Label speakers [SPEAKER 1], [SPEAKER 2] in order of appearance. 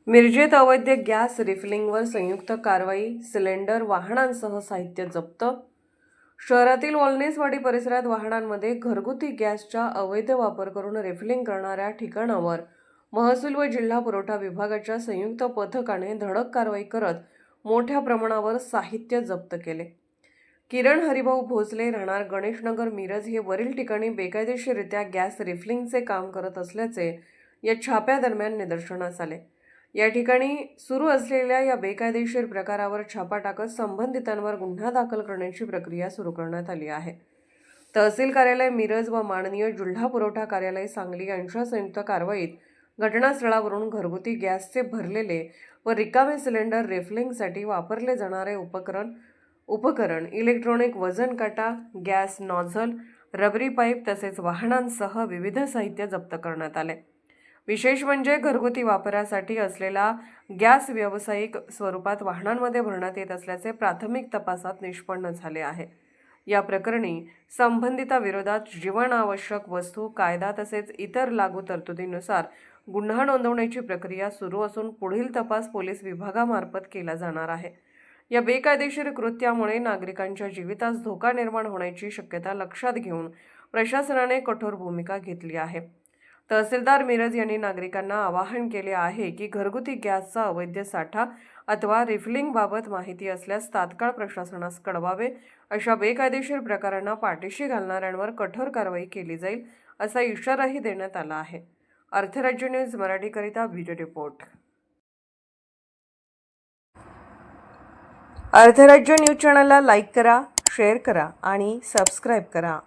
[SPEAKER 1] मिरजेत अवैध गॅस रिफिलिंगवर संयुक्त कारवाई, सिलेंडर, वाहनांसह साहित्य जप्त। शहरातील वॉलनेसवाडी परिसरात वाहनांमध्ये घरगुती गॅसचा अवैध वापर करून रिफिलिंग करणाऱ्या ठिकाणावर महसूल व जिल्हा पुरवठा विभागाच्या संयुक्त पथकाने धडक कारवाई करत मोठ्या प्रमाणावर साहित्य जप्त केले। किरण हरिभाऊ भोसले राहणार गणेशनगर मिरज हे वरील ठिकाणी बेकायदेशीररित्या गॅस रिफिलिंगचे काम करत असल्याचे या छाप्यादरम्यान निदर्शनास आले। या ठिकाणी सुरू असलेल्या या बेकायदेशीर प्रकारावर छापा टाकत संबंधितांवर गुन्हा दाखल करण्याची प्रक्रिया सुरू करण्यात आली आहे। तहसील कार्यालय मिरज व माननीय जिल्हा पुरवठा कार्यालय सांगली यांच्या संयुक्त कारवाईत घटनास्थळावरून घरगुती गॅसचे भरलेले व रिकामे सिलेंडर रिफिलिंगसाठी वापरले जाणारे उपकरण, इलेक्ट्रॉनिक वजन काटा, गॅस नॉझल, रबरी पाईप तसेच वाहनांसह विविध साहित्य जप्त करण्यात आले। विशेष म्हणजे घरगुती वापरासाठी असलेला गॅस व्यावसायिक स्वरूपात वाहनांमध्ये भरण्यात येत असल्याचे प्राथमिक तपासात निष्पन्न झाले आहे। या प्रकरणी संबंधिताविरोधात जीवनावश्यक वस्तू कायदा तसेच इतर लागू तरतुदीनुसार गुन्हा नोंदवण्याची प्रक्रिया सुरू असून पुढील तपास पोलीस विभागामार्फत केला जाणार आहे। या बेकायदेशीर कृत्यामुळे नागरिकांच्या जीवितास धोका निर्माण होण्याची शक्यता लक्षात घेऊन प्रशासनाने कठोर भूमिका घेतली आहे। तहसीलदार मिरज यांनी नागरिकांना आवाहन केले आहे की घरगुती गॅसचा अवैध साठा अथवा रिफिलिंगबाबत माहिती असल्यास तात्काळ प्रशासनास कळवावे। अशा बेकायदेशीर प्रकारांना पाठीशी घालणाऱ्यांवर कठोर कारवाई केली जाईल असा इशाराही देण्यात आला आहे। Arthrajya news मराठीकरिता bureau report. Arthrajya news चॅनलला लाईक करा, शेअर करा आणि सबस्क्राईब करा।